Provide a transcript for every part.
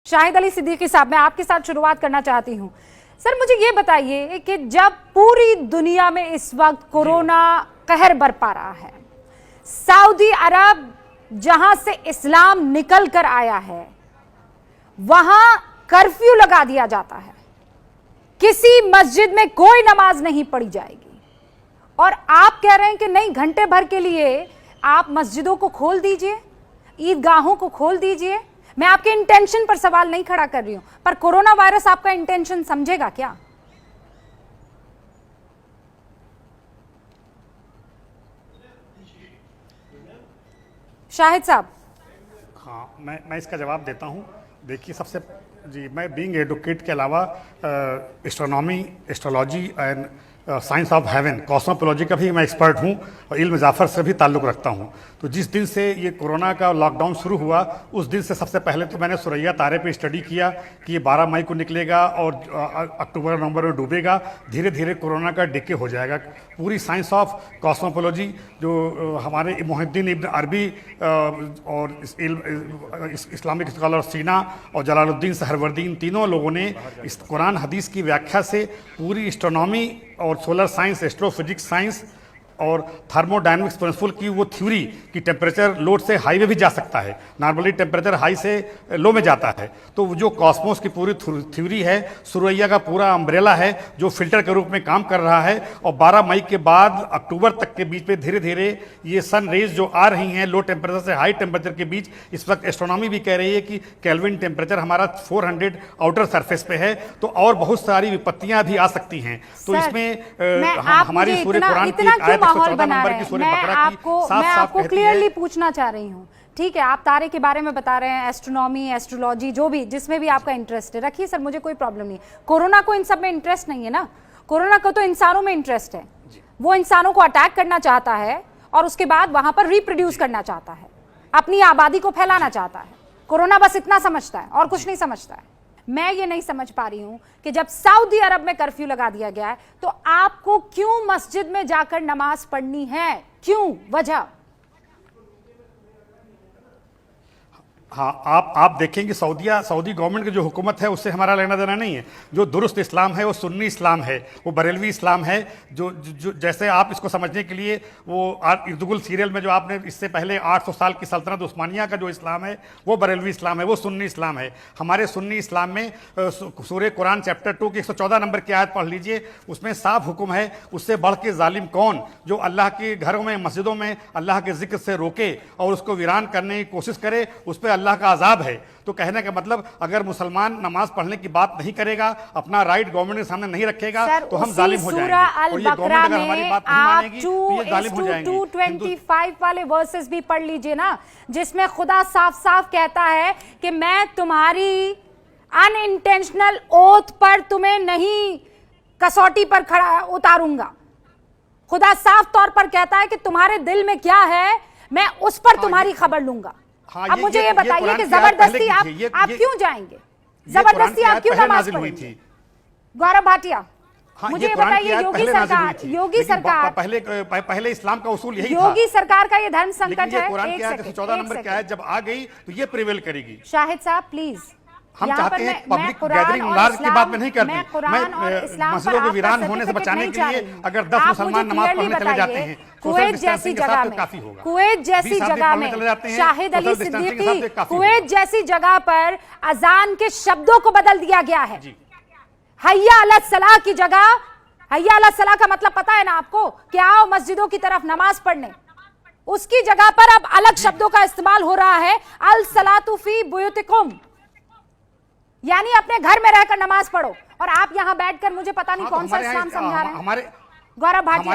शाहिद अली सिद्दीकी साहब, मैं आपके साथ शुरुआत करना चाहती हूँ। सर मुझे ये बताइए कि जब पूरी दुनिया में इस वक्त कोरोना कहर बरपा रहा है, सऊदी अरब जहां से इस्लाम निकल कर आया है वहां कर्फ्यू लगा दिया जाता है, किसी मस्जिद में कोई नमाज नहीं पढ़ी जाएगी, और आप कह रहे हैं कि नहीं, घंटे भर के लिए आप मस्जिदों को खोल दीजिए, ईदगाहों को खोल दीजिए। मैं आपके इंटेंशन पर सवाल नहीं खड़ा कर रही हूं, पर कोरोना वायरस आपका इंटेंशन समझेगा क्या? शाहिद साहब। हाँ, मैं इसका जवाब देता हूँ। देखिए, सबसे जी, मैं बीइंग एडवोकेट के अलावा astronomy, astrology and science of heaven, cosmology का भी मैं एक्सपर्ट हूँ और इल्म जाफ़र से भी ताल्लुक़ रखता हूँ। तो जिस दिन से ये कोरोना का लॉकडाउन शुरू हुआ उस दिन से सबसे पहले तो मैंने सुरैया तारे पे स्टडी किया कि ये 12 मई को निकलेगा और अक्टूबर नवंबर में डूबेगा। धीरे धीरे कोरोना का डिके हो जाएगा। पूरी साइंस ऑफ कॉस्मोपोलॉजी जो हमारे मुहिद्दीन इब्न अरबी और इस्लामिक स्कॉलर सीना और जलालुद्दीन सहरवर्दी, तीनों लोगों ने इस कुरान हदीस की व्याख्या से पूरी एस्ट्रोनॉमी और सोलर साइंस, एस्ट्रोफिजिक्स साइंस और थर्मोडायनेमिक्स प्रिंसिपल की वो थ्योरी कि टेम्परेचर लो से हाई में भी जा सकता है, नॉर्मली टेम्परेचर हाई से लो में जाता है। तो जो कॉस्मोस की पूरी थ्योरी है, सुरैया का पूरा अम्ब्रेला है जो फिल्टर के रूप में काम कर रहा है। और 12 मई के बाद अक्टूबर तक के बीच में धीरे धीरे ये सन रेज जो आ रही हैं लो टेम्परेचर से हाई टेम्परेचर के बीच, इस वक्त एस्ट्रोनॉमी भी कह रही है कि केल्विन टेम्परेचर हमारा 400 आउटर सरफेस पे है, तो और बहुत सारी विपत्तियां भी आ सकती हैं। तो इसमें हमारी सूर्य कुरान की माहौल बना रहे हैं। मैं आपको क्लियरली पूछना चाह रही हूँ, ठीक है, आप तारे के बारे में बता रहे हैं, एस्ट्रोनॉमी, एस्ट्रोलॉजी, जो भी जिसमें भी आपका इंटरेस्ट है रखिए सर, मुझे कोई प्रॉब्लम नहीं। कोरोना को इन सब में इंटरेस्ट नहीं है ना, कोरोना को तो इंसानों में इंटरेस्ट है। वो इंसानों को अटैक करना चाहता है और उसके बाद वहां पर रिप्रोड्यूस करना चाहता है, अपनी आबादी को फैलाना चाहता है। कोरोना बस इतना समझता है और कुछ नहीं समझता है। मैं ये नहीं समझ पा रही हूं कि जब सऊदी अरब में कर्फ्यू लगा दिया गया है तो आपको क्यों मस्जिद में जाकर नमाज पढ़नी है, क्यों, वजह? हाँ, आप देखेंगे सऊदी गवर्नमेंट की जो हुकूमत है उससे हमारा लेना देना नहीं है। जो दुरुस्त इस्लाम है वो सुन्नी इस्लाम है, वो बरेलवी इस्लाम है। जो जैसे आप इसको समझने के लिए वो इर्दुगुल सीरियल में जो आपने इससे पहले 800 साल की सल्तनत उस्मानिया का जो इस्लाम है वो बरेलवी इस्लाम है, वो सुन्नी इस्लाम है। हमारे सुन्नी इस्लाम में सूरह कुरान चैप्टर 2 की 114 नंबर की आयत पढ़ लीजिए, उसमें साफ हुक्म है, उससे बढ़ के जालिम कौन, जो अल्लाह के घरों में, मस्जिदों में अल्लाह के जिक्र से रोके और उसको वीरान करने की कोशिश करे, उस पर अल्लाह का अजाब है। तो कहने का मतलब, अगर मुसलमान नमाज पढ़ने की बात नहीं करेगा, अपना राइट गवर्नमेंट के सामने नहीं रखेगा, तो हम जालिम हो जाएंगे। और ये गवर्नमेंट अगर हमारी बात नहीं मानेगी तो ये जालिम हो जाएंगे। 225 वाले वर्सेस भी पढ़ लीजिए ना, जिसमें खुदा साफ साफ कहता है कि मैं तुम्हारी अनइंटेंशनल ओथ पर तुम्हें नहीं कसौटी पर खड़ा उतारूंगा। खुदा साफ तौर पर कहता है कि तुम्हारे दिल में क्या है मैं उस पर तुम्हारी खबर लूंगा। हाँ, अब मुझे ये बताइए कि जबरदस्ती आप क्यों जाएंगे, जबरदस्ती आप क्यों नमाज पढ़ेंगे? गौरव भाटिया, हाँ, मुझे ये बताइए, योगी सरकार पहले इस्लाम का उसूल यही था। योगी सरकार का ये धर्म संकट है। कुरान की आयत 14 नंबर की आयत जब आ गई तो ये प्रिवेल करेगी। शाहिद साहब प्लीज, हम चाहते हैं पब्लिक गैदरिंग लार्ज की बात में नहीं करते। मैं मस्जिदों को वीरान होने से बचाने के लिए अगर 10 मुसलमान नमाज पढ़ने चले जाते हैं, कुवैत जैसी जगह में, कुवैत जैसी जगह में, शाहिद अली सिद्दीकी, कुवैत जैसी जगह पर अजान के शब्दों को बदल दिया गया है। हय्या अला सलाह की जगह, हय्या अला सलाह का मतलब पता है ना आपको, कि आओ मस्जिदों की तरफ नमाज पढ़ने, उसकी जगह पर अब अलग शब्दों का इस्तेमाल हो रहा है, अल सलातु फी बुयूतिकुम, यानी अपने घर में रहकर नमाज पढ़ो। और आप यहां बैठकर मुझे पता नहीं कौन सा इस्लाम समझा रहे हैं। गौरव भाटिया,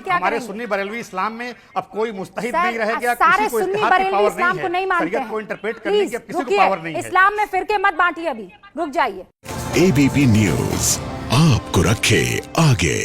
हमारे सुन्नी बरेलवी इस्लाम में अब कोई मुस्तहिद नहीं रह गया, सारे सुन्नी बरेलवी इस्लाम को नहीं मानते हैं, को इंटरप्रेट करने की किसी को पावर नहीं है। इस्लाम में फिरके मत बांटिए, अभी रुक जाइए। एबीपी न्यूज आपको रखे आगे।